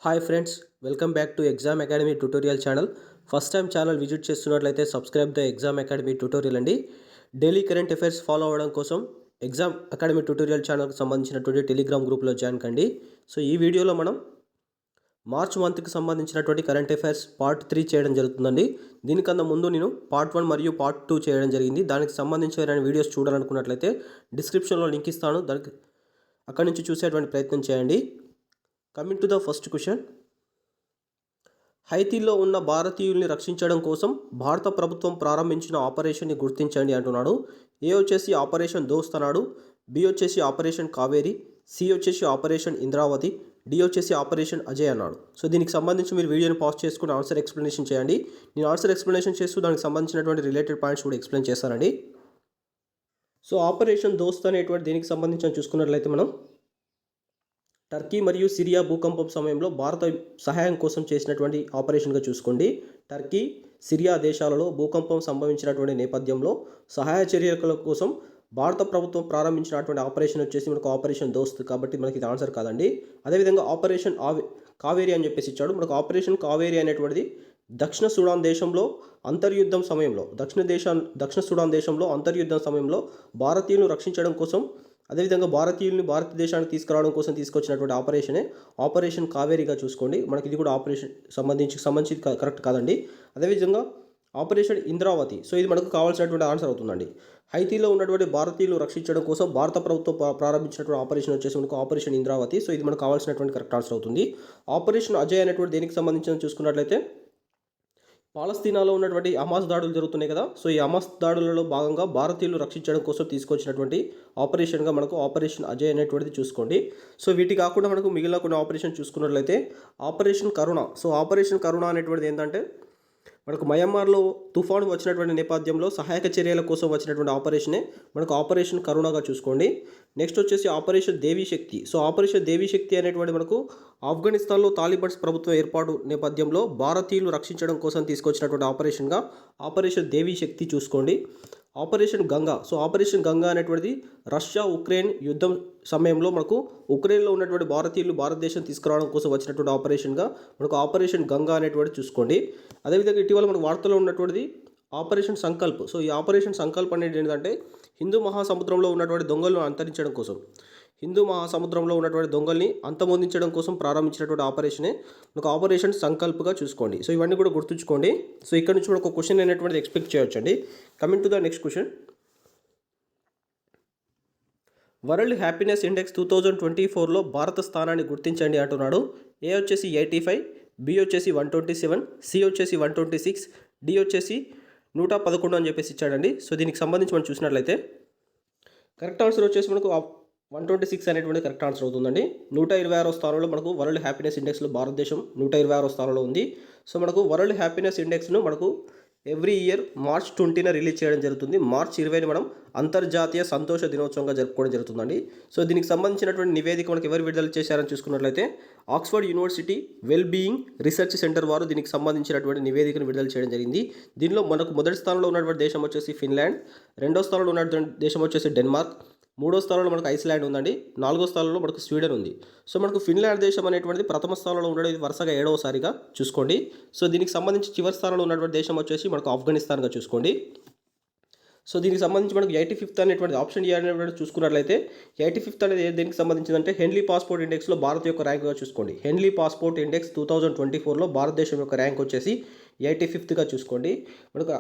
Hi friends, welcome back to exam academy tutorial channel. First time channel visit చేస్తున్నట్లయితే subscribe the exam academy tutorial అండి. Daily current affairs follow అవ్వడం కోసం exam academy tutorial ఛానల్కి సంబంధించినటువంటి Telegram గ్రూప్లో join కండి. So ఈ వీడియోలో మనం మార్చ్ మంత్కి సంబంధించినటువంటి కరెంట్ అఫైర్స్ పార్ట్ 3 చేయడం జరుగుతుందండి. దీనికన్నా ముందు నేను పార్ట్ 1 మరియు పార్ట్ 2 చేయడం జరిగింది. దానికి సంబంధించిన వీడియోస్ చూడాలనుకున్నట్లయితే డిస్క్రిప్షన్లో లింక్ ఇస్తాను, దానికి అక్కడి నుంచి చూసేటువంటి ప్రయత్నం చేయండి. Coming to the first question, హైతీలో ఉన్న భారతీయుల్ని రక్షించడం కోసం భారత ప్రభుత్వం ప్రారంభించిన ఆపరేషన్ని గుర్తించండి అంటున్నాడు. ఏ వచ్చేసి ఆపరేషన్ దోస్త్ అన్నాడు, బి వచ్చేసి ఆపరేషన్ కావేరి, సి వచ్చేసి ఆపరేషన్ ఇంద్రావతి, డి వచ్చేసి ఆపరేషన్ అజయ్ అన్నాడు. సో దీనికి సంబంధించి మీరు వీడియోని పాజ్ చేసుకుని ఆన్సర్ ఎక్స్ప్లెనేషన్ చేయండి. నేను ఆన్సర్ ఎక్స్ప్లెనేషన్ చేస్తూ దానికి సంబంధించినటువంటి రిలేటెడ్ పాయింట్స్ కూడా ఎక్స్ప్లెయిన్ చేస్తానండి. సో ఆపరేషన్ దోస్త్ అనేటువంటి దీనికి సంబంధించి చూసుకున్నట్లయితే మనం టర్కీ మరియు సిరియా భూకంపం సమయంలో భారత సహాయం కోసం చేసినటువంటి ఆపరేషన్గా చూసుకోండి. టర్కీ, సిరియా దేశాలలో భూకంపం సంభవించినటువంటి నేపథ్యంలో సహాయ చర్యల కోసం భారత ప్రభుత్వం ప్రారంభించినటువంటి ఆపరేషన్ వచ్చేసి మనకు ఆపరేషన్ దోస్త్, కాబట్టి మనకి ఇది ఆన్సర్ కాదండి. అదేవిధంగా ఆపరేషన్ కావేరి అని చెప్పేసి ఇచ్చాడు. మనకు ఆపరేషన్ కావేరి అనేటువంటిది దక్షిణ సుడాన్ దేశంలో అంతర్యుద్ధం సమయంలో దక్షిణ సుడాన్ దేశంలో అంతర్యుద్ధం సమయంలో భారతీయులను రక్షించడం కోసం, అదేవిధంగా భారతీయుల్ని భారతదేశానికి తీసుకురావడం కోసం తీసుకొచ్చినటువంటి ఆపరేషన్ కావేరిగా చూసుకోండి. మనకి ఇది కూడా ఆపరేషన్ సంబంధించి కరెక్ట్ కాదండి. అదేవిధంగా ఆపరేషన్ ఇంద్రావతి, సో ఇది మనకు కావాల్సినటువంటి ఆన్సర్ అవుతుందండి. హైతీలో ఉన్నటువంటి భారతీయులు రక్షించడం కోసం భారత ప్రభుత్వం ప్రారంభించినటువంటి ఆపరేషన్ వచ్చేసి మనకు ఆపరేషన్ ఇంద్రావతి, సో ఇది మనకు కావాల్సినటువంటి కరెక్ట్ ఆన్సర్ అవుతుంది. ఆపరేషన్ అజయ్ అనేటువంటి దేనికి సంబంధించిన చూసుకున్నట్లయితే పాలస్తీనాలో ఉన్నటువంటి హమాస్ దాడులు జరుగుతున్నాయి కదా, సో ఈ హమాస్ దాడులలో భాగంగా భారతీయులు రక్షించడం కోసం తీసుకొచ్చినటువంటి ఆపరేషన్గా మనకు ఆపరేషన్ అజయ్ అనేటువంటిది చూసుకోండి. సో వీటి కాకుండా మనకు మిగిలిన కొన్ని ఆపరేషన్ చూసుకున్నట్లయితే ఆపరేషన్ కరుణ, సో ఆపరేషన్ కరుణ అనేటువంటిది ఏంటంటే మనకు మయన్మార్లో తుఫాను వచ్చినటువంటి నేపథ్యంలో సహాయక చర్యల కోసం వచ్చినటువంటి ఆపరేషనే మనకు ఆపరేషన్ కరుణగా చూసుకోండి. నెక్స్ట్ వచ్చేసి ఆపరేషన్ దేవీ శక్తి, సో ఆపరేషన్ దేవీ శక్తి అనేటువంటి మనకు ఆఫ్ఘనిస్తాన్లో తాలిబాన్స్ ప్రభుత్వం ఏర్పాటు నేపథ్యంలో భారతీయులు రక్షించడం కోసం తీసుకొచ్చినటువంటి ఆపరేషన్గా ఆపరేషన్ దేవీ శక్తి చూసుకోండి. Operation Ganga, so operation Ganga అనేటువంటిది రష్యా ఉక్రెయిన్ యుద్ధం సమయంలో మనకు ఉక్రెయిన్లో ఉన్నటువంటి భారతీయులు భారతదేశం తీసుకురావడం కోసం వచ్చినటువంటి ఆపరేషన్గా మనకు ఆపరేషన్ గంగా అనేటువంటి చూసుకోండి. అదేవిధంగా ఇటీవల మనకు వార్తలో ఉన్నటువంటిది ఆపరేషన్ సంకల్ప్, సో ఈ ఆపరేషన్ సంకల్ప్ అనేది ఏంటంటే హిందూ మహాసముద్రంలో ఉన్నటువంటి దొంగలను అంతరించడం కోసం, హిందూ మహాసముద్రంలో ఉన్నటువంటి దొంగల్ని అంతమొందించడం కోసం ప్రారంభించినటువంటి ఆపరేషనే మనకు ఆపరేషన్ సంకల్ప్గా చూసుకోండి. సో ఇవన్నీ కూడా గుర్తుంచుకోండి. సో ఇక్కడ నుంచి మనకు ఒక క్వశ్చన్ అనేటువంటిది ఎక్స్పెక్ట్ చేయొచ్చండి. Coming to the next question, world happiness index 2024లో భారత స్థానాన్ని గుర్తించండి అంటున్నాడు. ఏ వచ్చేసి 85, బి వచ్చేసి 127, సి వచ్చేసి 126, డి వచ్చేసి 111 అని చెప్పేసి ఇచ్చాడండి. సో దీనికి సంబంధించి మనం చూసినట్లయితే కరెక్ట్ ఆన్సర్ వచ్చేసి మనకు 126 అనేటువంటి కరెక్ట్ ఆన్సర్ అవుతుందండి. 126వ స్థానంలో మనకు వరల్డ్ హ్యాపీనెస్ ఇండెక్స్లో భారతదేశం 126వ స్థానంలో ఉంది. సో మనకు వరల్డ్ హ్యాపీనెస్ ఇండెక్స్ను మనకు ఎవ్రీ ఇయర్ మార్చ్ 20న రిలీజ్ చేయడం జరుగుతుంది. మార్చ్ 20ని మనం అంతర్జాతీయ సంతోష దినోత్సవంగా జరుపుకోవడం జరుగుతుందండి. సో దీనికి సంబంధించినటువంటి నివేదిక మనకు ఎవరు విడుదల చేశారని చూసుకున్నట్లయితే Oxford university well being research centre వారు దీనికి సంబంధించినటువంటి నివేదికను విడుదల చేయడం జరిగింది. దీనిలో మనకు మొదటి స్థానంలో ఉన్నటువంటి దేశం వచ్చేసి ఫిన్లాండ్, రెండో స్థానంలో ఉన్నటువంటి దేశం వచ్చేసి డెన్మార్క్, మూడో స్థానంలో మనకు ఐస్లాండ్ ఉందండి, నాలుగో స్థానంలో మనకు స్వీడన్ ఉంది. సో మనకు ఫిన్లాండ్ దేశం అనేటువంటిది ప్రథమ స్థానంలో ఉండడం, ఇది వరుసగా 7వసారిగా చూసుకోండి. సో దీనికి సంబంధించి చివరి స్థానంలో ఉన్నటువంటి దేశం వచ్చేసి మనకు ఆఫ్ఘనిస్తాన్గా చూసుకోండి. సో దీనికి సంబంధించి మనకు 85th అనేటువంటి ఆప్షన్ ఏ అనేటువంటి చూసుకున్నట్లయితే 85th అనేది దేనికి సంబంధించిందంటే హెన్లీ పాస్పోర్ట్ ఇండెక్స్లో భారత్ యొక్క ర్యాంక్గా చూసుకోండి. హెన్లీ పాస్పోర్ట్ ఇండెక్స్ 2024లో భారతదేశం యొక్క ర్యాంక్ వచ్చేసి 85థ్గా చూసుకోండి. మనకు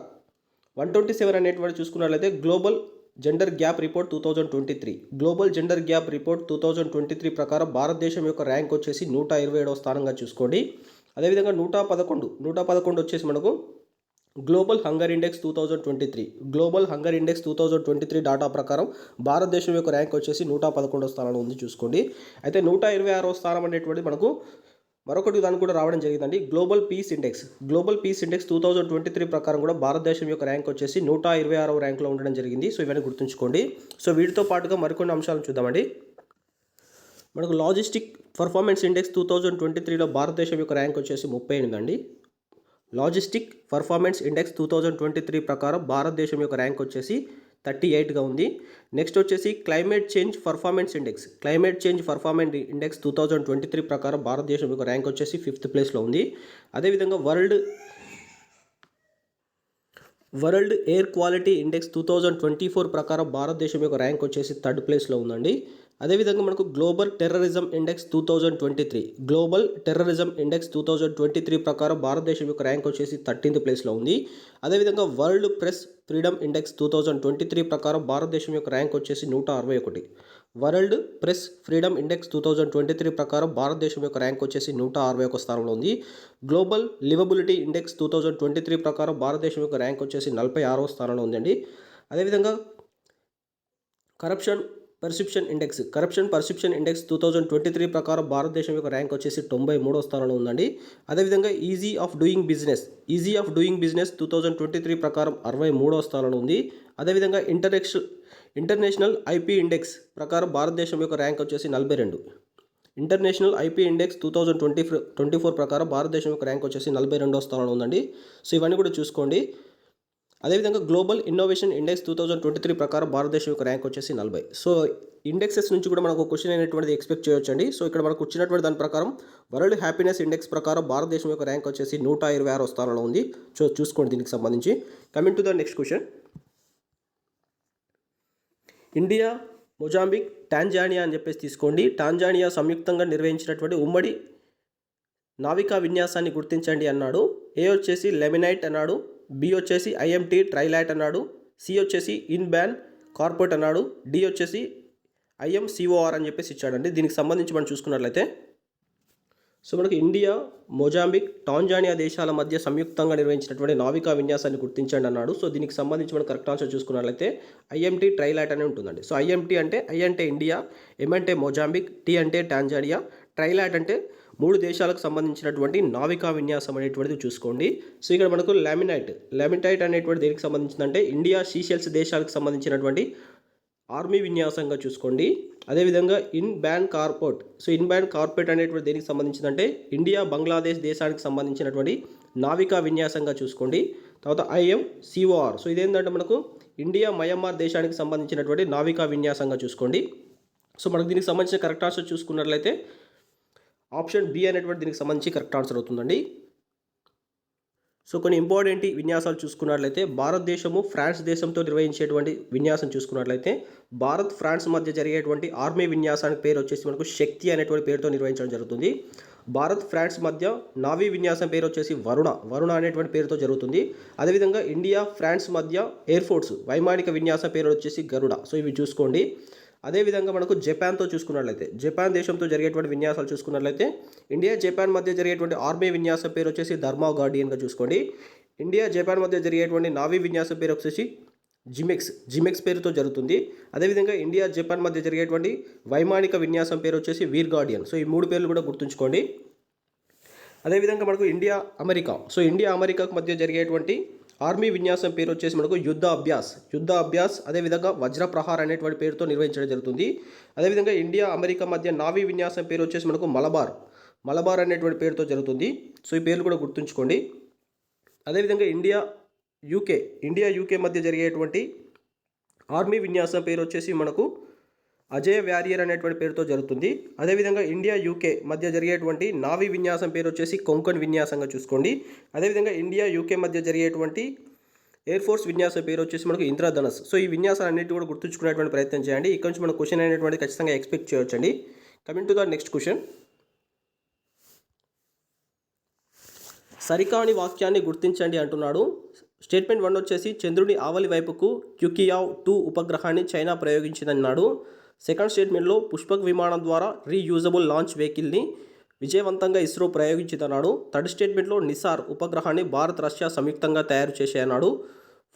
127 అనేటువంటి చూసుకున్నట్లయితే global gender gap report 2023, global gender gap report 2023 ప్రకారం భారతదేశం యొక్క ర్యాంక్ వచ్చేసి 127వ స్థానంగా చూసుకోండి. అదేవిధంగా 111 వచ్చేసి మనకు global hunger index 2023, global hunger index 2023 data ప్రకారం భారతదేశం యొక్క ర్యాంక్ వచ్చేసి 111వ స్థానంలో ఉంది చూసుకోండి. అయితే 126వ స్థానం అనేటువంటి మనకు మరొకటి దానికి కూడా రావడం జరిగిందండి. గ్లోబల్ పీస్ ఇండెక్స్ 2023 ప్రకారం కూడా భారతదేశం యొక్క ర్యాంక్ వచ్చేసి 126వ ర్యాంక్లో ఉండడం జరిగింది. సో ఇవన్నీ గుర్తుంచుకోండి. సో వీటితో పాటుగా మరికొన్ని అంశాలను చూద్దామండి. మనకు లాజిస్టిక్ పర్ఫార్మెన్స్ ఇండెక్స్ 2023లో భారతదేశం యొక్క ర్యాంక్ వచ్చేసి 38 అండి. లాజిస్టిక్ పర్ఫార్మెన్స్ ఇండెక్స్ 2023 ప్రకారం భారతదేశం యొక్క ర్యాంక్ వచ్చేసి 38గా ఉంది. నెక్స్ట్ వచ్చేసి క్లైమేట్ చేంజ్ పర్ఫార్మెన్స్ ఇండెక్స్ 2023 ప్రకారం భారతదేశం యొక్క ర్యాంక్ వచ్చేసి 5th ప్లేస్లో ఉంది. అదేవిధంగా వరల్డ్ ఎయిర్ క్వాలిటీ ఇండెక్స్ 2024 ప్రకారం భారతదేశం యొక్క ర్యాంక్ వచ్చేసి 3rd ప్లేస్లో ఉందండి. అదేవిధంగా మనకు గ్లోబల్ టెర్రరిజం ఇండెక్స్ 2023 ప్రకారం భారతదేశం యొక్క ర్యాంక్ వచ్చేసి 13th ప్లేస్లో ఉంది. అదేవిధంగా వరల్డ్ ప్రెస్ ఫ్రీడమ్ ఇండెక్స్ 2023 ప్రకారం భారతదేశం యొక్క ర్యాంక్ వచ్చేసి 161. వరల్డ్ ప్రెస్ ఫ్రీడమ్ ఇండెక్స్ 2023 ప్రకారం భారతదేశం యొక్క ర్యాంక్ వచ్చేసి 161 స్థానంలో ఉంది. గ్లోబల్ లివబిలిటీ ఇండెక్స్ 2023 ప్రకారం భారతదేశం యొక్క ర్యాంక్ వచ్చేసి 46వ స్థానంలో ఉందండి. అదేవిధంగా కరప్షన్ పర్సెప్షన్ ఇండెక్స్ 2023 ప్రకారం భారతదేశం యొక్క ర్యాంక్ వచ్చేసి 93వ స్థానంలో ఉందండి. అదేవిధంగా ఈజీ ఆఫ్ డూయింగ్ బిజినెస్ 2023 ప్రకారం 63వ స్థానంలో ఉంది. అదేవిధంగా ఇంటర్నేషనల్ ఐపీ ఇండెక్స్ ప్రకారం భారతదేశం యొక్క ర్యాంక్ వచ్చేసి 42. ఇంటర్నేషనల్ ఐపీ ఇండెక్స్ 2024 ప్రకారం భారతదేశం యొక్క ర్యాంక్ వచ్చేసి 42వ స్థానంలో ఉందండి. సో ఇవన్నీ కూడా చూసుకోండి. అదేవిధంగా గ్లోబల్ ఇన్నోవేషన్ ఇండెక్స్ 2023 ప్రకారం భారతదేశం యొక్క ర్యాంక్ వచ్చేసి 40. సో ఇండెక్సెస్ నుంచి కూడా మనకు క్వశ్చన్ అనేటువంటిది ఎక్స్పెక్ట్ చేయొచ్చండి. సో ఇక్కడ మనకు వచ్చినటువంటి దాని ప్రకారం వరల్డ్ హ్యాపీనెస్ ఇండెక్స్ ప్రకారం భారతదేశం యొక్క ర్యాంక్ వచ్చేసి 126వ స్థానంలో ఉంది. సో చూసుకోండి దీనికి సంబంధించి. Coming to the next question. India, Mozambique, Tanzania అని చెప్పేసి తీసుకోండి. టాంజానియా సంయుక్తంగా నిర్వహించినటువంటి ఉమ్మడి నావికా విన్యాసాన్ని గుర్తించండి అన్నాడు. ఏ వచ్చేసి లెమినైట్ అన్నాడు, బి వచ్చేసి ఐఎంటీ ట్రైలాట్ అన్నాడు, సి వచ్చేసి ఇన్బ్యాన్ కార్పొరేట్ అన్నాడు, డి వచ్చేసి IMCOR అని చెప్పేసి ఇచ్చాడండి. దీనికి సంబంధించి మనం చూసుకున్నట్లయితే సో మనకి ఇండియా, మొజాంబిక్, టాంజానియా దేశాల మధ్య సంయుక్తంగా నిర్వహించినటువంటి నావికా విన్యాసాన్ని గుర్తించండి అన్నాడు. సో దీనికి సంబంధించి మనం కరెక్ట్ ఆన్సర్ చూసుకున్నట్లయితే ఐఎంటీ ట్రైలాట్ అని ఉంటుందండి. సో ఐఎంటీ అంటే ఐ అంటే ఇండియా, ఎం అంటే మొజాంబిక్, టీ అంటే టాంజానియా, ట్రైలాట్ అంటే 3 దేశాలకు సంబంధించినటువంటి నావికా విన్యాసం అనేటువంటిది చూసుకోండి. సో ఇక్కడ మనకు లామినైట్ అనేటువంటి దేనికి సంబంధించిందంటే ఇండియా, సీషెల్స్ దేశాలకు సంబంధించినటువంటి ఆర్మీ విన్యాసంగా చూసుకోండి. అదేవిధంగా ఇన్బ్యాన్ కార్పొరేట్ అనేటువంటి దేనికి సంబంధించిందంటే ఇండియా, బంగ్లాదేశ్ దేశానికి సంబంధించినటువంటి నావికా విన్యాసంగా చూసుకోండి. తర్వాత IMCOR సో ఇదేంటంటే మనకు ఇండియా, మయన్మార్ దేశానికి సంబంధించినటువంటి నావికా విన్యాసంగా చూసుకోండి. సో మనకు దీనికి సంబంధించిన కరెక్ట్ ఆన్సర్ చూసుకున్నట్లయితే ఆప్షన్ బి అనేటువంటి దీనికి సంబంధించి కరెక్ట్ ఆన్సర్ అవుతుందండి. సో కొన్ని ఇంపార్టెంట్ విన్యాసాలు చూసుకున్నట్లయితే భారతదేశము, ఫ్రాన్స్ దేశంతో నిర్వహించేటువంటి విన్యాసం చూసుకున్నట్లయితే భారత్, ఫ్రాన్స్ మధ్య జరిగేటువంటి ఆర్మీ విన్యాసానికి పేరు వచ్చేసి మనకు శక్తి అనేటువంటి పేరుతో నిర్వహించడం జరుగుతుంది. భారత్, ఫ్రాన్స్ మధ్య నావీ విన్యాసం పేరు వచ్చేసి వరుణ అనేటువంటి పేరుతో జరుగుతుంది. అదేవిధంగా ఇండియా, ఫ్రాన్స్ మధ్య ఎయిర్ ఫోర్స్ వైమానిక విన్యాసం పేరు వచ్చేసి గరుడ. సో ఇవి చూసుకోండి. అదేవిధంగా మనకు జపాన్తో చూసుకున్నట్లయితే జపాన్ దేశంతో జరిగేటువంటి విన్యాసాలు చూసుకున్నట్లయితే ఇండియా, జపాన్ మధ్య జరిగేటువంటి ఆర్మీ విన్యాసం పేరు వచ్చేసి ధర్మా గార్డియన్గా చూసుకోండి. ఇండియా, జపాన్ మధ్య జరిగేటువంటి నావీ విన్యాసం పేరు వచ్చేసి జిమెక్స్ పేరుతో జరుగుతుంది. అదేవిధంగా ఇండియా, జపాన్ మధ్య జరిగేటువంటి వైమానిక విన్యాసం పేరు వచ్చేసి వీర్ గార్డియన్. సో ఈ 3 పేర్లు కూడా గుర్తుంచుకోండి. అదేవిధంగా మనకు ఇండియా, అమెరికాకు మధ్య జరిగేటువంటి ఆర్మీ విన్యాసం పేరు వచ్చేసి మనకు యుద్ధ అభ్యాస్ అదేవిధంగా వజ్రప్రహార్ అనేటువంటి పేరుతో నిర్వహించడం జరుగుతుంది. అదేవిధంగా ఇండియా, అమెరికా మధ్య నావీ విన్యాసం పేరు వచ్చేసి మనకు మలబార్ అనేటువంటి పేరుతో జరుగుతుంది. సో ఈ పేర్లు కూడా గుర్తుంచుకోండి. అదేవిధంగా ఇండియా, యూకే మధ్య జరిగేటువంటి ఆర్మీ విన్యాసం పేరు వచ్చేసి మనకు అజయ్ వారియర్ అనేటువంటి పేరుతో జరుగుతుంది. అదేవిధంగా ఇండియా, యూకే మధ్య జరిగేటువంటి నావీ విన్యాసం పేరు వచ్చేసి కొంకణ్ విన్యాసంగా చూసుకోండి. అదేవిధంగా ఇండియా, యూకే మధ్య జరిగేటువంటి ఎయిర్ ఫోర్స్ విన్యాసం పేరు వచ్చేసి మనకు ఇంద్రధనస్. సో ఈ విన్యాసాలు అన్నిటి కూడా గుర్తుంచుకునేటువంటి ప్రయత్నం చేయండి. ఇక్కడ నుంచి మన క్వశ్చన్ అనేటువంటి ఖచ్చితంగా ఎక్స్పెక్ట్ చేయొచ్చండి. Coming to the next question. సరికాని వాక్యాన్ని గుర్తించండి అంటున్నాడు. స్టేట్మెంట్ 1 వచ్చేసి చంద్రుడి ఆవలి వైపుకు క్యుకియావ్ 2 ఉపగ్రహాన్ని చైనా ప్రయోగించిందన్నాడు. సెకండ్ స్టేట్మెంట్లో పుష్పక్ విమానం ద్వారా రీయూజబుల్ లాంచ్ వెహికల్ని విజయవంతంగా ఇస్రో ప్రయోగించిందన్నాడు. థర్డ్ స్టేట్మెంట్లో నిసార్ ఉపగ్రహాన్ని భారత్, రష్యా సంయుక్తంగా తయారు చేశాయన్నాడు.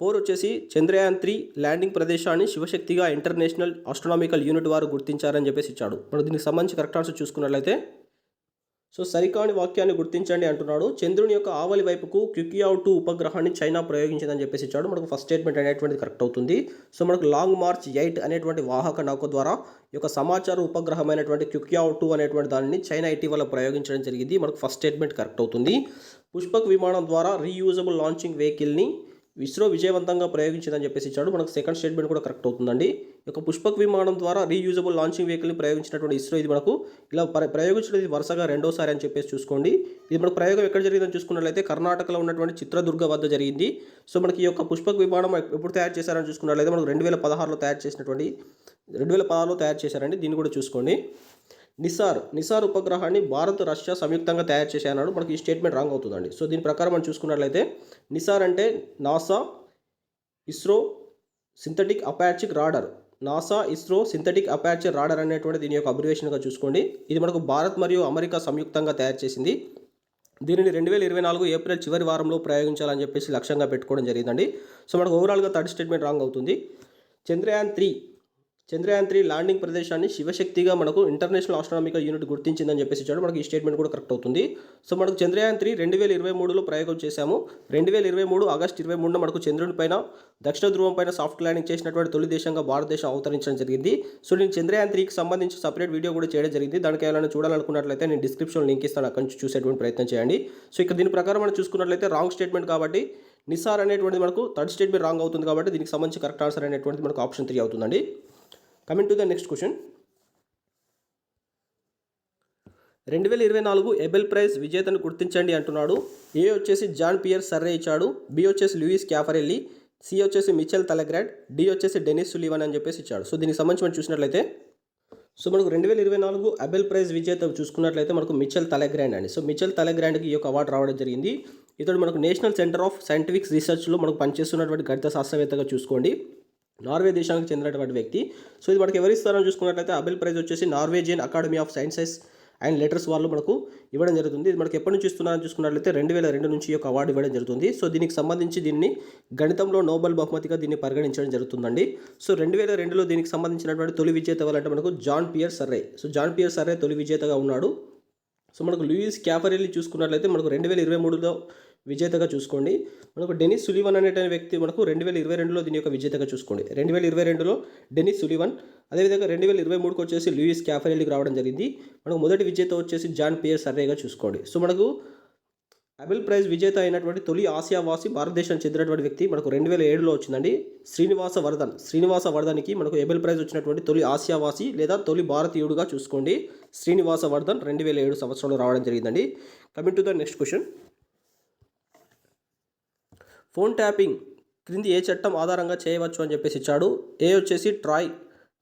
4 వచ్చేసి చంద్రయాన్ 3 ల్యాండింగ్ ప్రదేశాన్ని శివశక్తిగా ఇంటర్నేషనల్ ఆస్ట్రానామికల్ యూనిట్ వారు గుర్తించారని చెప్పేసి ఇచ్చాడు. మనం దీనికి సంబంధించి కరెక్ట్ ఆన్సర్ చూసుకున్నట్లయితే సో సరికాని వాక్యాన్ని గుర్తించండి అంటున్నాడు. చంద్రుని యొక్క ఆవలి వైపుకు క్యుకియావ్ 2 ఉపగ్రహాన్ని చైనా ప్రయోగించిందని చెప్పేసి ఇచ్చాడు. మనకు ఫస్ట్ స్టేట్మెంట్ అనేటువంటిది కరెక్ట్ అవుతుంది. సో మనకు లాంగ్ మార్చ్ 8 అనేటువంటి వాహక నౌక ద్వారా ఈ యొక్క సమాచార ఉపగ్రహమైనటువంటి క్యుకియావ్ 2 అనేటువంటి దానిని చైనా ఇటీవల ప్రయోగించడం జరిగింది. మనకు ఫస్ట్ స్టేట్మెంట్ కరెక్ట్ అవుతుంది. పుష్పక్ విమానం ద్వారా రీయూజబుల్ లాంచింగ్ వెహికల్ని ఇస్రో విజయవంతంగా ప్రయోగించిందని చెప్పేసి ఇచ్చాడు. మనకు సెకండ్ స్టేట్మెంట్ కూడా కరెక్ట్ అవుతుందండి. ఈ యొక్క పుష్పక్ విమానం ద్వారా రీయూజబుల్ లాంచింగ్ వెహికల్ని ప్రయోగించినటువంటి ఇస్రో ఇది మనకు ఇలా ప్రయోగించడం ఇది వరుసగా రెండోసారి అని చెప్పేసి చూసుకోండి. ఇది మనకు ప్రయోగం ఎక్కడ జరిగిందని చూసుకున్నట్లయితే కర్ణాటకలో ఉన్నటువంటి చిత్రదుర్గ వద్ద జరిగింది. సో మనకి ఈ యొక్క పుష్పక్ విమానం ఎప్పుడు తయారు చేశారని చూసుకున్నట్లయితే మనకు 2016లో తయారు చేశారండి. దీన్ని కూడా చూసుకోండి. నిసార్ ఉపగ్రహాన్ని భారత్ రష్యా సంయుక్తంగా తయారు చేశాయన్నాడు. మనకి ఈ స్టేట్మెంట్ రాంగ్ అవుతుందండి. సో దీని ప్రకారం మనం చూసుకున్నట్లయితే నిసార్ అంటే నాసా ఇస్రో సింథటిక్ అపార్చిక్ రాడర్ అనేటువంటి దీని యొక్క అబ్రివేషన్గా చూసుకోండి. ఇది మనకు భారత్ మరియు అమెరికా సంయుక్తంగా తయారు చేసింది. దీనిని 2024 ఏప్రిల్ చివరి వారంలో ప్రయోగించాలని చెప్పేసి లక్ష్యంగా పెట్టుకోవడం జరిగిందండి. సో మనకు ఓవరాల్గా థర్డ్ స్టేట్మెంట్ రాంగ్ అవుతుంది. చంద్రయాన్ 3 ల్యాండింగ్ ప్రదేశాన్ని శివశక్తిగా మనకు ఇంటర్నేషనల్ ఆస్ట్రానమికల్ యూనిట్ గుర్తించిందని చెప్పేసి ఇచ్చాడు. మనకి ఈ స్టేట్మెంట్ కూడా కరెక్ట్ అవుతుంది. సో మనకు చంద్రయాన్ 3 2023లో ప్రయోగం చేశాము. 2023 ఆగస్టు 23న మనకు చంద్రుని పైన దక్షిణ ధ్రువం పైన సాఫ్ట్ ల్యాండింగ్ చేసినటువంటి తొలి దేశంగా భారతదేశం అవతరించడం జరిగింది. సో నేను చంద్రయాన్ 3కి సంబంధించి సపరేట్ వీడియో కూడా చేయడం జరిగింది. దానికి ఏమైనా చూడాలనుకున్నట్లయితే నేను డిస్క్రిప్షన్లో లింక్ ఇస్తాను, అక్కడి నుంచి చూసేటువంటి ప్రయత్నం చేయండి. సో ఇక్కడ దీని ప్రకారం మనం చూసుకున్నట్లయితే రాంగ్ స్టేట్మెంట్ కాబట్టి నిసార్ అనేటువంటిది మనకు థర్డ్ స్టేట్మెంట్ రాంగ్ అవుతుంది కాబట్టి దీనికి సంబంధించి కరెక్ట్ ఆన్సర్ అనేటువంటిది మనకు ఆప్షన్ 3 అవుతుందండి. Coming to the next question. 2024 Abel prize విజేతను గుర్తించండి అంటున్నాడు. ఏ వచ్చేసి జాన్ పియర్ సర్రే ఇచ్చాడు, బి వచ్చేసి లూయిస్ క్యాఫరెల్లి, సి వచ్చేసి మిచెల్ తలెగ్రాడ్, డి వచ్చేసి డెనిస్ సులివన్ అని చెప్పేసి ఇచ్చాడు. సో దీనికి సంబంధించి మనం చూసినట్లయితే సో మనకు 2024 అబెల్ ప్రైజ్ విజేత చూసుకున్నట్లయితే మనకు మిచెల్ తలెగ్రాండ్ అండి. సో మిచెల్ తలెగ్రాండ్కి ఈ యొక్క అవార్డు రావడం జరిగింది. ఇతడు మనకు నేషనల్ సెంటర్ ఆఫ్ సైంటిఫిక్ రీసెర్చ్లో మనకు పనిచేస్తున్నటువంటి గణిత శాస్త్రవేత్తగా చూసుకోండి. నార్వే దేశానికి చెందినటువంటి వ్యక్తి. సో ఇది మనకి ఎవరు ఇస్తారని చూసుకున్నట్లయితే అబెల్ ప్రైజ్ వచ్చేసి Norwegian academy of sciences and letters వాళ్ళు మనకు ఇవ్వడం జరుగుతుంది. ఇది మనకి ఎప్పటి నుంచి ఇస్తున్నారని చూసుకున్నట్లయితే 2002 నుంచి ఈ యొక్క అవార్డు ఇవ్వడం జరుగుతుంది. సో దీనికి సంబంధించి దీన్ని గణితంలో నోబెల్ బహుమతిగా దీన్ని పరిగణించడం జరుగుతుందండి. సో 2002లో దీనికి సంబంధించినటువంటి తొలి విజేత ఎవరంటే మనకు Jean Pierre Serre. So Jean Pierre Serre తొలి విజేతగా ఉన్నాడు. సో మనకు లూయిస్ క్యాఫరెల్లి చూసుకున్నట్లయితే మనకు 2023లో విజేతగా చూసుకోండి. మనకు డెనిస్ సులివన్ అనేటువంటి వ్యక్తి మనకు 2022లో దీని యొక్క విజేతగా చూసుకోండి. 2022లో డెనిస్ సులివన్, అదేవిధంగా 2023కి వచ్చేసి లూయిస్ క్యాఫరెల్లికి రావడం జరిగింది. మనకు మొదటి విజేత వచ్చేసి జాన్ పియర్ సర్రేగా చూసుకోండి. సో మనకు అబెల్ ప్రైజ్ విజేత అయినటువంటి తొలి ఆసియావాసి భారతదేశానికి చెందినటువంటి వ్యక్తి మనకు 2007లో వచ్చిందండి. శ్రీనివాస వర్ధన్కి మనకు అబెల్ ప్రైజ్ వచ్చినటువంటి తొలి ఆసియావాసి లేదా తొలి భారతీయుడుగా చూసుకోండి. శ్రీనివాస వర్ధన్ 2007 సంవత్సరంలో రావడం జరిగిందండి. Coming to the next question. Phone tapping క్రింది ఏ చట్టం ఆధారంగా చేయవచ్చు అని చెప్పేసి ఇచ్చాడు. ఏ వచ్చేసి TRAI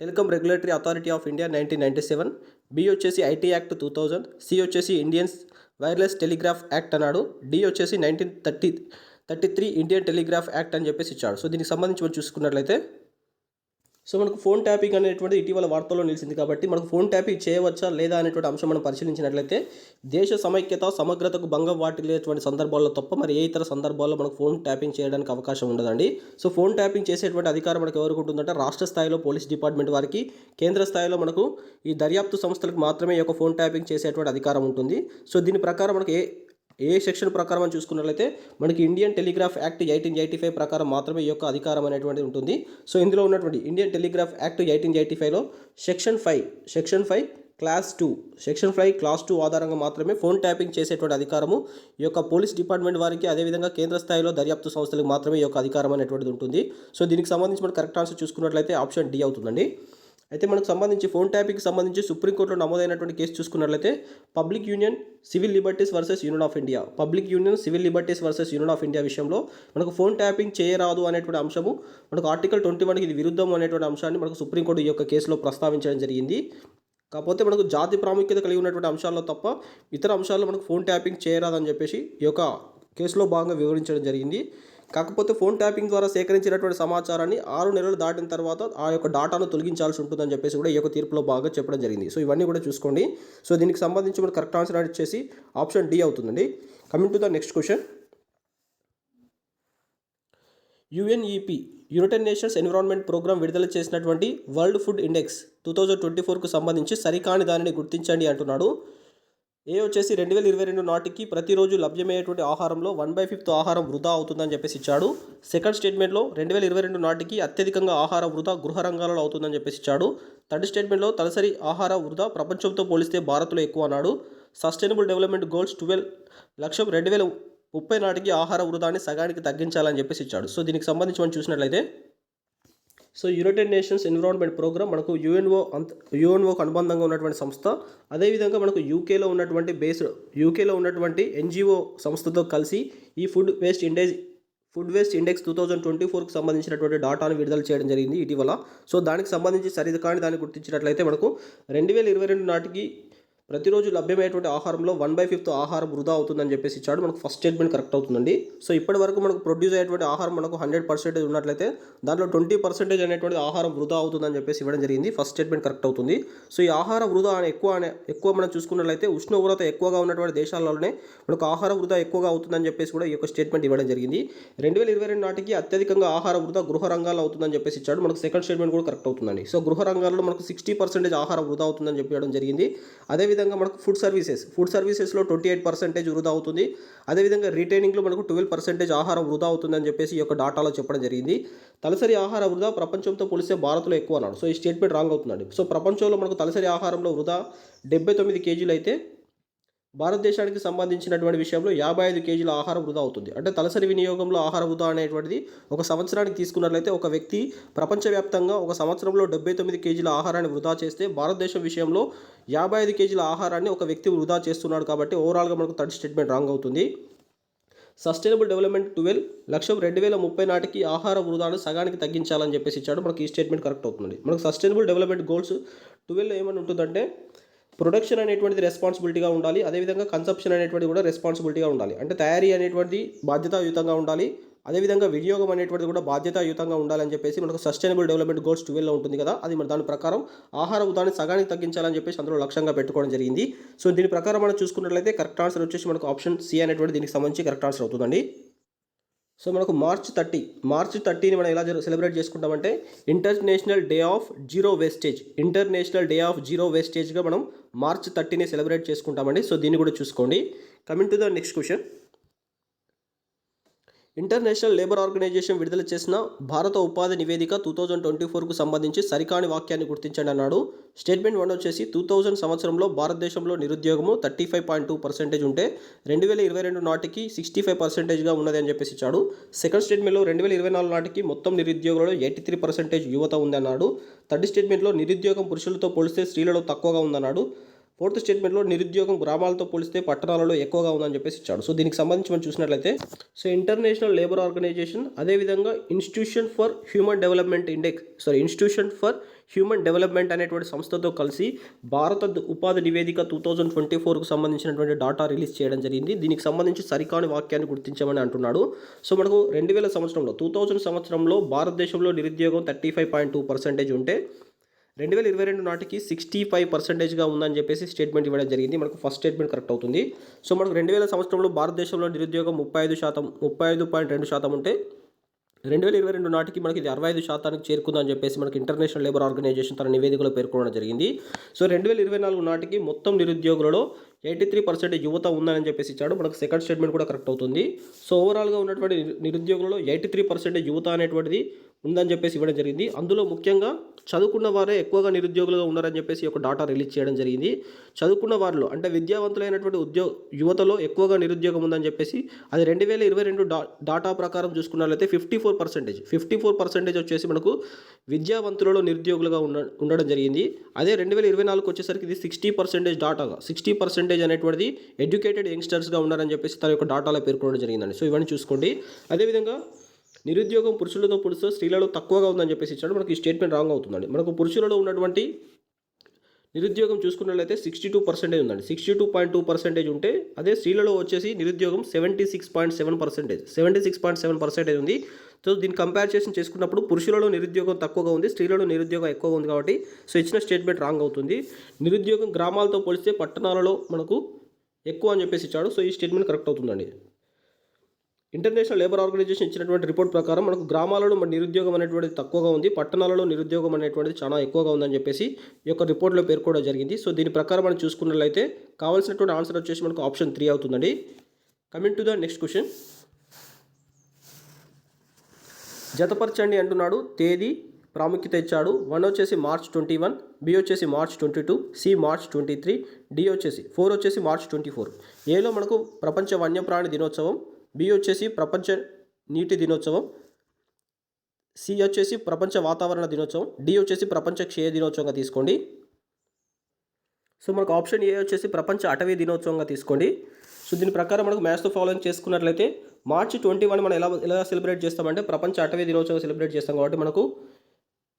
telecom regulatory authority of India 1997, B వచ్చేసి ఐటీ యాక్ట్ 2000, సి వచ్చేసి ఇండియన్స్ వైర్లెస్ టెలిగ్రాఫ్ యాక్ట్ అన్నాడు, డి వచ్చేసి 1933 ఇండియన్ టెలిగ్రాఫ్ యాక్ట్ అని చెప్పేసి ఇచ్చాడు. సో దీనికి సంబంధించి మనం చూసుకున్నట్లయితే సో మనకు ఫోన్ ట్యాపింగ్ అనేటువంటి ఇటీవల వార్తల్లో నిలిచింది కాబట్టి మనకు ఫోన్ ట్యాపింగ్ చేయవచ్చా లేదా అనేటువంటి అంశం మనం పరిశీలించినట్లయితే దేశ సమైక్యత సమగ్రతకు భంగం వాటిల్లేటువంటి సందర్భాల్లో తప్ప మరి ఏ ఇతర సందర్భాల్లో మనకు ఫోన్ ట్యాపింగ్ చేయడానికి అవకాశం ఉండదండి. సో ఫోన్ ట్యాపింగ్ చేసేటువంటి అధికారం మనకు ఎవరికి ఉంటుందంటే రాష్ట్ర స్థాయిలో పోలీస్ డిపార్ట్మెంట్ వారికి, కేంద్ర స్థాయిలో మనకు ఈ దర్యాప్తు సంస్థలకు మాత్రమే ఈ యొక్క ఫోన్ ట్యాపింగ్ చేసేటువంటి అధికారం ఉంటుంది. సో దీని ప్రకారం మనకి ఏ సెక్షన్ ప్రకారం అని చూసుకున్నట్లయితే మనకి ఇండియన్ టెలిగ్రాఫ్ యాక్ట్ 1885 ప్రకారం మాత్రమే ఈ యొక్క అధికారం అనేటువంటిది ఉంటుంది. సో ఇందులో ఉన్నటువంటి ఇండియన్ టెలిగ్రాఫ్ యాక్ట్ 1885లో సెక్షన్ 5 క్లాస్ 2 ఆధారంగా మాత్రమే ఫోన్ ట్యాపింగ్ చేసేటువంటి అధికారము ఈ యొక్క పోలీస్ డిపార్ట్మెంట్ వారికి, అదేవిధంగా కేంద్ర స్థాయిలో దర్యాప్తు సంస్థలకు మాత్రమే ఈ యొక్క అధికారం అనేటువంటిది ఉంటుంది. సో దీనికి సంబంధించి మనం కరెక్ట్ ఆన్సర్ చూసుకున్నట్లయితే ఆప్షన్ డి అవుతుందండి. అయితే మనకు సంబంధించి ఫోన్ ట్యాపింగ్కి సంబంధించి సుప్రీంకోర్టులో నమోదైనటువంటి కేసు చూసుకున్నట్లయితే public union civil liberties versus union of India విషయంలో మనకు ఫోన్ ట్యాపింగ్ చేయరాదు అనేటువంటి అంశము మనకు ఆర్టికల్ 21కి ఇది విరుద్ధం అనేటువంటి అంశాన్ని మనకు సుప్రీంకోర్టు ఈ యొక్క కేసులో ప్రస్తావించడం జరిగింది. కాకపోతే మనకు జాతి ప్రాముఖ్యత కలిగి ఉన్నటువంటి అంశాల్లో తప్ప ఇతర అంశాల్లో మనకు ఫోన్ ట్యాపింగ్ చేయరాదని చెప్పేసి ఈ యొక్క కేసులో భాగంగా వివరించడం జరిగింది. కాకపోతే ఫోన్ ట్యాపింగ్ ద్వారా సేకరించినటువంటి సమాచారాన్ని 6 నెలలు దాటిన తర్వాత ఆ యొక్క డాటాను తొలగించాల్సి ఉంటుందని చెప్పేసి కూడా ఈ యొక్క తీర్పులో బాగా చెప్పడం జరిగింది. సో ఇవన్నీ కూడా చూసుకోండి. సో దీనికి సంబంధించి మనకు కరెక్ట్ ఆన్సర్ వచ్చేసి ఆప్షన్ డి అవుతుందండి. Coming to the next question. UNEP united nations environment programme విడుదల చేసినటువంటి వరల్డ్ ఫుడ్ ఇండెక్స్ 2024కు సంబంధించి సరికాని దానిని గుర్తించండి అంటున్నాడు. ఏ వచ్చేసి 2022 నాటికి ప్రతిరోజు లభ్యమయ్యేటువంటి ఆహారంలో 1/5 ఆహారం వృధా అవుతుందని చెప్పేసి ఇచ్చాడు. సెకండ్ స్టేట్మెంట్లో 2022 నాటికి అత్యధికంగా ఆహార వృధా గృహ రంగాలలో అవుతుందని చెప్పేసి ఇచ్చాడు. థర్డ్ స్టేట్మెంట్లో తలసరి ఆహార వృధా ప్రపంచంతో పోలిస్తే భారత్లో ఎక్కువ అన్నాడు. సస్టైనబుల్ డెవలప్మెంట్ గోల్స్ 12 లక్ష్యం 30 నాటికి ఆహార వృధాన్ని సగానికి తగ్గించాలని చెప్పేసి ఇచ్చాడు. సో దీనికి సంబంధించి మనం చూసినట్లయితే so united nations environment programme మనకు యుఎన్ఓకు అనుబంధంగా ఉన్నటువంటి సంస్థ. అదేవిధంగా మనకు యూకేలో ఉన్నటువంటి ఎన్జిఓ సంస్థతో కలిసి ఈ ఫుడ్ వేస్ట్ ఇండెక్స్ 2024కు సంబంధించినటువంటి డాటాను విడుదల చేయడం జరిగింది ఇటీవల. సో దానికి సంబంధించి సరికాని దాన్ని గుర్తించినట్లయితే మనకు 2022 నాటికి ప్రతిరోజు లభ్యమయ్యేటువంటి ఆహారంలో 1/5 ఆహారం వృధా అవుతుందని చెప్పేసి ఇచ్చాడు. మనకు ఫస్ట్ స్టేట్మెంట్ కరెక్ట్ అవుతుందండి. సో ఇప్పటి వరకు మనకు ప్రొడ్యూస్ అయ్యేటువంటి ఆహారం మనకు 100% ఉన్నట్లయితే దాంట్లో 20% అనేటువంటి ఆహారం వృధా అవుతుందని చెప్పేసి ఇవ్వడం జరిగింది. ఫస్ట్ స్టేట్మెంట్ కరెక్ట్ అవుతుంది. సో ఈ ఆహార వృధా ఎక్కువ మనం చూసుకున్నట్లయితే ఉష్ణోగ్రత ఎక్కువగా ఉన్నటువంటి దేశాలలోనే మనకు ఆహార వృధా ఎక్కువగా అవుతుందని చెప్పేసి కూడా ఈ యొక్క స్టేట్మెంట్ ఇవ్వడం జరిగింది. 2022 నాటికి అత్యధికంగా ఆహార వృధా గృహ రంగాల్లో అవుతుందని చెప్పేసి ఇచ్చాడు. మనకు సెకండ్ స్టేట్మెంట్ కూడా కరెక్ట్ అవుతుందండి. సో గృహ రంగాల్లో మనకు 60% ఆహారం వృధా అవుతుందని చెప్పడం జరిగింది. అదేవిధంగా మనకు ఫుడ్ సర్వీసెస్లో 28% వృధా అవుతుంది. అదేవిధంగా రిటైనింగ్లో మనకు 12% ఆహారం వృధా అవుతుందని చెప్పేసి ఈ యొక్క డాటాలో చెప్పడం జరిగింది. తలసరి ఆహార వృధా ప్రపంచంతో పోలిస్తే భారత్లో ఎక్కువ అన్నాడు. సో ఈ స్టేట్మెంట్ రాంగ్ అవుతుందండి. సో ప్రపంచంలో మనకు తలసరి ఆహారంలో వృధా 79 కేజీలు అయితే భారతదేశానికి సంబంధించినటువంటి విషయంలో 55 కేజీల ఆహారం వృధా అవుతుంది. అంటే తలసరి వినియోగంలో ఆహార వృధా అనేటువంటిది ఒక సంవత్సరానికి తీసుకున్నట్లయితే ఒక వ్యక్తి ప్రపంచవ్యాప్తంగా ఒక సంవత్సరంలో 79 కేజీల ఆహారాన్ని వృధా చేస్తే భారతదేశం విషయంలో 55 కేజీల ఆహారాన్ని ఒక వ్యక్తి వృధా చేస్తున్నాడు. కాబట్టి ఓవరాల్గా మనకు థర్డ్ స్టేట్మెంట్ రాంగ్ అవుతుంది. సస్టైనబుల్ డెవలప్మెంట్ 12 లక్ష్యం 2030 నాటికి ఆహార వృధాను సగానికి తగ్గించాలని చెప్పేసి ఇచ్చాడు. మనకి ఈ స్టేట్మెంట్ కరెక్ట్ అవుతుంది. మనకు సస్టైనబుల్ డెవలప్మెంట్ గోల్స్ 12లో ఏమని ఉంటుందంటే ప్రొడక్షన్ అనేటువంటిది రెస్పాన్సిబిలిటీగా ఉండాలి. అదేవిధంగా కన్సంప్షన్ అనేటువంటిది కూడా రెస్పాన్సిబిలిటీగా ఉండాలి. అంటే తయారీ అనేటువంటిది బాధ్యతాయుతంగా ఉండాలి. అదేవిధంగా వినియోగం అనేటువంటిది కూడా బాధ్యతాయుతంగా ఉండాలని చెప్పేసి మనకు సస్టైనబుల్ డెవలప్మెంట్ గోల్స్ 12లో ఉంటుంది కదా. అది మరి దాని ప్రకారం ఆహార వృధాన్ని సగానికి తగ్గించాలని చెప్పేసి అందులో లక్ష్యంగా పెట్టుకోవడం జరిగింది. సో దీని ప్రకారం మనం చూసుకున్నట్లయితే కరెక్ట్ ఆన్సర్ వచ్చేసి మనకు ఆప్షన్ సి అనేటువంటి దీనికి సంబంధించి కరెక్ట్ ఆన్సర్ అవుతుందండి. సో మనకు మార్చ్ 30ని మనం ఎలా సెలబ్రేట్ చేసుకుంటామంటే ఇంటర్నేషనల్ డే ఆఫ్ జీరో వేస్టేజ్గా మనం మార్చ్ 30ని సెలబ్రేట్ చేసుకుంటామండి. సో దీన్ని కూడా చూసుకోండి. Coming to the next question. International labour organization విడుదల చేసిన భారత ఉపాధి నివేదిక 2024కు సంబంధించి సరికాని వాక్యాన్ని గుర్తించండి అన్నాడు. స్టేట్మెంట్ 1 వచ్చేసి 2000 సంవత్సరంలో భారతదేశంలో నిరుద్యోగము 35.2% ఉంటే 2022 నాటికి 65%గా ఉన్నది అని చెప్పేసి ఇచ్చాడు. సెకండ్ స్టేట్మెంట్లో 2024 నాటికి మొత్తం నిరుద్యోగులలో 83% యువత ఉందన్నాడు. థర్డ్ స్టేట్మెంట్లో నిరుద్యోగం పురుషులతో పోలిస్తే స్త్రీలలో తక్కువగా ఉందన్నాడు. ఫోర్త్ స్టేట్మెంట్లో నిరుద్యోగం గ్రామాలతో పోలిస్తే పట్టణాలలో ఎక్కువగా ఉందని చెప్పేసి ఇచ్చాడు. సో దీనికి సంబంధించి మనం చూసినట్లయితే సో ఇంటర్నేషనల్ లేబర్ ఆర్గనైజేషన్ అదేవిధంగా ఇన్స్టిట్యూషన్ ఫర్ హ్యూమన్ డెవలప్మెంట్ అనేటువంటి సంస్థతో కలిసి భారత ఉపాధి నివేదిక 2024కు సంబంధించినటువంటి డాటా రిలీజ్ చేయడం జరిగింది. దీనికి సంబంధించి సరికాని వాక్యాన్ని గుర్తించమని అంటున్నాడు. సో మనకు 2000 సంవత్సరంలో భారతదేశంలో నిరుద్యోగం 35.2% ఉంటే 2022 నాటికి 65%గా ఉందని చెప్పేసి స్టేట్మెంట్ ఇవ్వడం జరిగింది. మనకు ఫస్ట్ స్టేట్మెంట్ కరెక్ట్ అవుతుంది. సో మనకు 2000 సంవత్సరంలో భారతదేశంలో నిరుద్యోగం 35.2% ఉంటే 2022 నాటికి మనకి ఇది 65%కి చేరుకుందని చెప్పేసి మనకి ఇంటర్నేషనల్ లేబర్ ఆర్గనైజేషన్ తన నివేదికలో పేర్కొనడం జరిగింది. సో 2024 నాటికి మొత్తం నిరుద్యోగులలో 83% యువత ఉందని చెప్పేసి ఇచ్చాడు. మనకు సెకండ్ స్టేట్మెంట్ కూడా కరెక్ట్ అవుతుంది. సో ఓవరాల్గా ఉన్నటువంటి నిరుద్యోగులలో 83% యువత అనేటువంటిది ఉందని చెప్పేసి ఇవ్వడం జరిగింది. అందులో ముఖ్యంగా చదువుకున్న వారే ఎక్కువగా నిరుద్యోగులుగా ఉన్నారని చెప్పేసి ఒక డాటా రిలీజ్ చేయడం జరిగింది. చదువుకున్న వారిలో అంటే విద్యావంతులైనటువంటి యువతలో ఎక్కువగా నిరుద్యోగం ఉందని చెప్పేసి అది 2022 డాటా ప్రకారం చూసుకున్నట్లయితే 54% వచ్చేసి మనకు విద్యావంతులలో నిరుద్యోగులుగా ఉండడం జరిగింది. అదే 2024కి వచ్చేసరికి ఇది 60% డాటాగా 60% అనేటువంటిది ఎడ్యుకేటెడ్ యంగ్స్టర్స్గా ఉన్నారని చెప్పేసి తన యొక్క డాటాలో పేర్కొనడం జరిగిందండి. సో ఇవన్నీ చూసుకోండి. అదేవిధంగా నిరుద్యోగం పురుషులతో పోలిస్తే స్త్రీలలో తక్కువగా ఉందని చెప్పేసి ఇచ్చాడు. మనకి ఈ స్టేట్మెంట్ రాంగ్ అవుతుందండి. మనకు పురుషులలో ఉన్నటువంటి నిరుద్యోగం చూసుకున్నట్లయితే 62% ఉందండి. 62.2% ఉంటే అదే స్త్రీలలో వచ్చేసి నిరుద్యోగం 76.7% ఉంది. సో దీన్ని కంపారిజేషన్ చేసుకున్నప్పుడు పురుషులలో నిరుద్యోగం తక్కువగా ఉంది, స్త్రీలలో నిరుద్యోగం ఎక్కువగా ఉంది. కాబట్టి సో ఇచ్చిన స్టేట్మెంట్ రాంగ్ అవుతుంది. నిరుద్యోగం గ్రామాలతో పోలిస్తే పట్టణాలలో మనకు ఎక్కువ అని చెప్పేసి ఇచ్చాడు. సో ఈ స్టేట్మెంట్ కరెక్ట్ అవుతుందండి. ఇంటర్నేషనల్ లేబర్ ఆర్గనైజేషన్ ఇచ్చినటువంటి రిపోర్ట్ ప్రకారం మనకు గ్రామాలలో నిరుద్యోగం అనేటువంటిది తక్కువగా ఉంది, పట్టణాలలో నిరుద్యోగం అనేటువంటిది చాలా ఎక్కువగా ఉందని చెప్పేసి ఈ యొక్క రిపోర్ట్లో పేర్కోవడం జరిగింది. సో దీని ప్రకారం మనం చూసుకున్నట్లయితే కావాల్సినటువంటి ఆన్సర్ వచ్చేసి మనకు ఆప్షన్ 3 అవుతుందండి. Coming to the next question. జతపరచండి అంటున్నాడు. తేదీ ప్రాముఖ్యత ఇచ్చాడు. 1 వచ్చేసి మార్చ్ 21, బి వచ్చేసి మార్చ్ 22, సి మార్చ్ 23, డి వచ్చేసి 4 వచ్చేసి మార్చ్ 24. ఏలో మనకు ప్రపంచ వన్యప్రాణి దినోత్సవం, బి వచ్చేసి ప్రపంచ నీటి దినోత్సవం, సి వచ్చేసి ప్రపంచ వాతావరణ దినోత్సవం, డి వచ్చేసి ప్రపంచ క్షయ దినోత్సవంగా తీసుకోండి. సో మనకు ఆప్షన్ ఏ వచ్చేసి ప్రపంచ అటవీ దినోత్సవంగా తీసుకోండి. సో దీని ప్రకారం మనకు మ్యాచ్ ద ఫాలోయింగ్ చేసుకున్నట్లయితే మార్చి 21 మనం ఎలా సెలబ్రేట్ చేస్తామంటే ప్రపంచ అటవీ దినోత్సవం సెలబ్రేట్ చేస్తాం కాబట్టి మనకు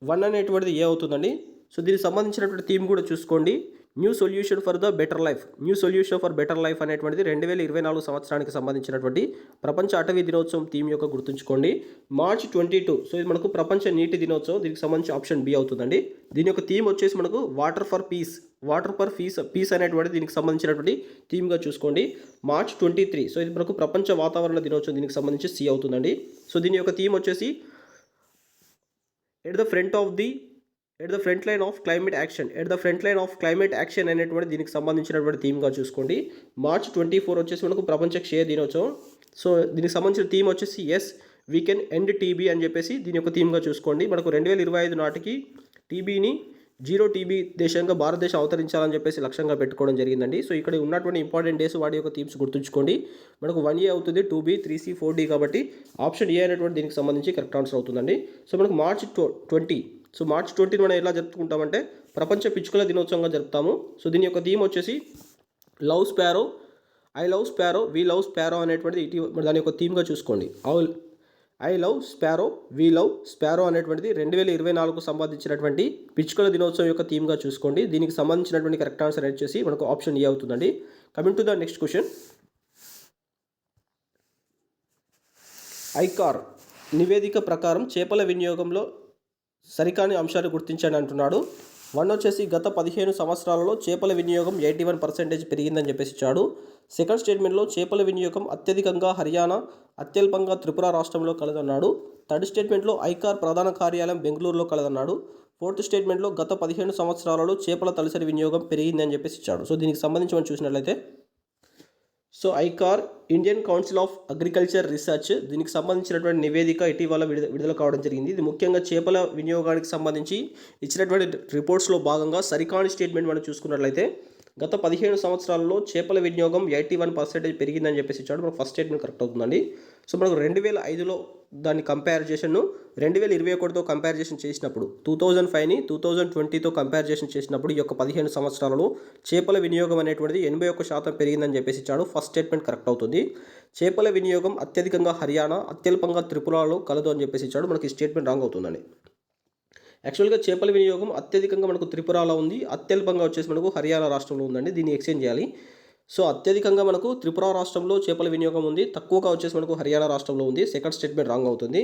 1 అనేటువంటిది ఏ అవుతుందండి. సో దీనికి సంబంధించినటువంటి థీమ్ కూడా చూసుకోండి. New solution for the better life, new solution for better life అనేటువంటిది 2024 సంవత్సరానికి సంబంధించినటువంటి ప్రపంచ అటవీ దినోత్సవం థీమ్ యొక్క గుర్తుంచుకోండి. మార్చ్ 22, సో ఇది మనకు ప్రపంచ నీటి దినోత్సవం, దీనికి సంబంధించి ఆప్షన్ బి అవుతుందండి. దీని యొక్క థీమ్ వచ్చేసి మనకు water for piece, water for piece అనేటువంటి దీనికి సంబంధించినటువంటి థీమ్గా చూసుకోండి. మార్చ్ 23, సో ఇది మనకు ప్రపంచ వాతావరణ దినోత్సవం, దీనికి సంబంధించి సి అవుతుందండి. సో దీని యొక్క థీమ్ వచ్చేసి at the front line of climate action అనేటువంటి దీనికి సంబంధించినటువంటి థీమ్గా చూసుకోండి. మార్చ్ 24 వచ్చేసి మనకు ప్రపంచ క్షయ దినోత్సవం. సో దీనికి సంబంధించిన థీమ్ వచ్చేసి yes we can end TB అని చెప్పేసి దీని యొక్క థీమ్గా చూసుకోండి. మనకు 2025 నాటికి టీబీని 0 టీబీ దేశంగా భారతదేశం అవతరించాలని చెప్పేసి లక్ష్యంగా పెట్టుకోవడం జరిగిందండి. సో ఇక్కడ ఉన్నటువంటి ఇంపార్టెంట్ డేస్ వాటి యొక్క థీమ్స్ గుర్తుంచుకోండి. మనకు 1A అవుతుంది, 2B, 3C, 4D కాబట్టి ఆప్షన్ ఏ అనేటువంటి దీనికి సంబంధించి కరెక్ట్ ఆన్సర్ అవుతుందండి. సో మనకు మార్చ్ 20, సో మార్చ్ 20 మనం ఎలా జరుపుకుంటామంటే ప్రపంచ పిచ్చుకల దినోత్సవంగా జరుపుతాము. సో దీని యొక్క థీమ్ వచ్చేసి love sparrow, I love sparrow, we love sparrow అనేటువంటిది దాని యొక్క థీమ్గా చూసుకోండి. I love sparrow, we love sparrow అనేటువంటిది 2024కు సంబంధించినటువంటి పిచ్చుకల దినోత్సవం యొక్క థీమ్గా చూసుకోండి. దీనికి సంబంధించినటువంటి కరెక్ట్ ఆన్సర్ వచ్చేసి మనకు ఆప్షన్ ఏ అవుతుందండి. Coming to the next question. ICAR నివేదిక ప్రకారం చేపల వినియోగంలో సరికాని అంశాలు గుర్తించండి అంటున్నాడు. 1 వచ్చేసి గత 15 సంవత్సరాలలో చేపల వినియోగం 81% పెరిగిందని చెప్పేసి ఇచ్చాడు. సెకండ్ స్టేట్మెంట్లో చేపల వినియోగం అత్యధికంగా హర్యానా, అత్యల్పంగా త్రిపుర రాష్ట్రంలో కలదన్నాడు. థర్డ్ స్టేట్మెంట్లో ఐకార్ ప్రధాన కార్యాలయం బెంగళూరులో కలదన్నాడు. ఫోర్త్ స్టేట్మెంట్లో గత 15 సంవత్సరాలలో చేపల తలసరి వినియోగం పెరిగిందని చెప్పేసి ఇచ్చాడు. సో దీనికి సంబంధించి మనం చూసినట్లయితే so ICAR Indian council of agriculture research దీనికి సంబంధించినటువంటి నివేదిక ఇటీవల విడుదల కావడం జరిగింది. ఇది ముఖ్యంగా చేపల వినియోగానికి సంబంధించి ఇచ్చినటువంటి రిపోర్ట్స్లో భాగంగా సరికాని స్టేట్మెంట్ మనం చూసుకున్నట్లయితే గత 15 సంవత్సరాల్లో చేపల వినియోగం 81% పెరిగిందని చెప్పేసి ఇచ్చాడు. మనకు ఫస్ట్ స్టేట్మెంట్ కరెక్ట్ అవుతుందండి. సో మనకు 2005లో దాన్ని కంపారిజేషన్ను 2021తో కంపారిజేషన్ చేసినప్పుడు 2005ని 2020తో కంపారిజేషన్ చేసినప్పుడు ఈ యొక్క 15 సంవత్సరాలలో చేపల వినియోగం అనేటువంటిది 81% పెరిగిందని చెప్పేసి ఇచ్చాడు. ఫస్ట్ స్టేట్మెంట్ కరెక్ట్ అవుతుంది. చేపల వినియోగం అత్యధికంగా హర్యానా, అత్యల్పంగా త్రిపురలో కలదు అని చెప్పేసి ఇచ్చాడు. మనకి ఈ స్టేట్మెంట్ రాంగ్ అవుతుందండి. యాక్చువల్గా చేపల వినియోగం అత్యధికంగా మనకు త్రిపురలో ఉంది, అత్యల్పంగా వచ్చేసి మనకు హర్యానా రాష్ట్రంలో ఉందండి. దీన్ని ఎక్స్చేంజ్ చేయాలి. సో అత్యధికంగా మనకు త్రిపుర రాష్ట్రంలో చేపల వినియోగం ఉంది, తక్కువగా వచ్చేసి మనకు హర్యానా రాష్ట్రంలో ఉంది. సెకండ్ స్టేట్మెంట్ రాంగ్ అవుతుంది.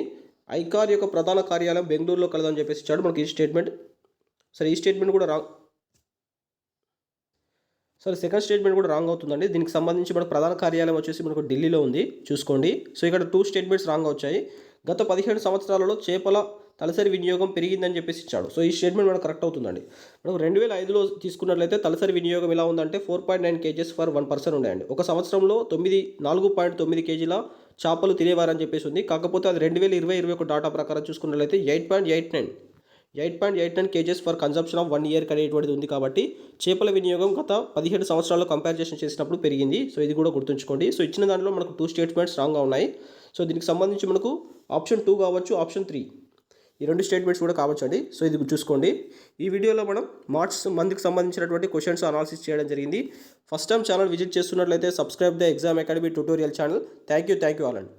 ఐకార్ యొక్క ప్రధాన కార్యాలయం బెంగళూరులో కలదని చెప్పేసి ఇచ్చాడు. మనకి ఈ స్టేట్మెంట్ ఈ స్టేట్మెంట్ కూడా రాంగ్. సెకండ్ స్టేట్మెంట్ కూడా రాంగ్ అవుతుందండి. దీనికి సంబంధించి మనకు ప్రధాన కార్యాలయం వచ్చేసి మనకు ఢిల్లీలో ఉంది, చూసుకోండి. సో ఇక్కడ 2 స్టేట్మెంట్స్ రాంగ్ వచ్చాయి. గత 15 సంవత్సరాలలో చేపల తలసరి వినియోగం పెరిగిందని చెప్పేసి ఇచ్చాడు. సో ఈ స్టేట్మెంట్ మనకు కరెక్ట్ అవుతుందండి. మనకు 2005లో తీసుకున్నట్లయితే తలసరి వినియోగం ఎలా ఉందంటే 4.9 kgs ఫర్ 1 పర్సన్ ఉన్నాయండి. ఒక సంవత్సరంలో 4.9 kgల చేపలు తినేవారని చెప్పేసి ఉంది. కాకపోతే అది 2020-21 డాటా ప్రకారం చూసుకున్నట్లయితే 8.89 kgs for consumption of 1 year అనేటువంటిది ఉంది. కాబట్టి చేపల వినియోగం గత 17 సంవత్సరాల్లో కంపారిజేషన్ చేసినప్పుడు పెరిగింది. సో ఇది కూడా గుర్తుంచుకోండి. సో ఇచ్చిన దాంట్లో మనకు 2 స్టేట్మెంట్స్ రాంగ్గా ఉన్నాయి. సో దీనికి సంబంధించి మనకు ఆప్షన్ 2 కావచ్చు, ఆప్షన్ 3 ఈ 2 స్టేట్మెంట్స్ కూడా కావచ్చు అండి. సో ఇది చూసుకోండి. ఈ వీడియోలో మనం మార్చ్ మంత్కి సంబంధించినటువంటి క్వశ్చన్స్ అనాలిసిస్ చేయడం జరిగింది. ఫస్ట్ టైం ఛానల్ విజిట్ చేస్తున్నట్లయితే subscribe the exam academy tutorial channel. Thank you all అండి.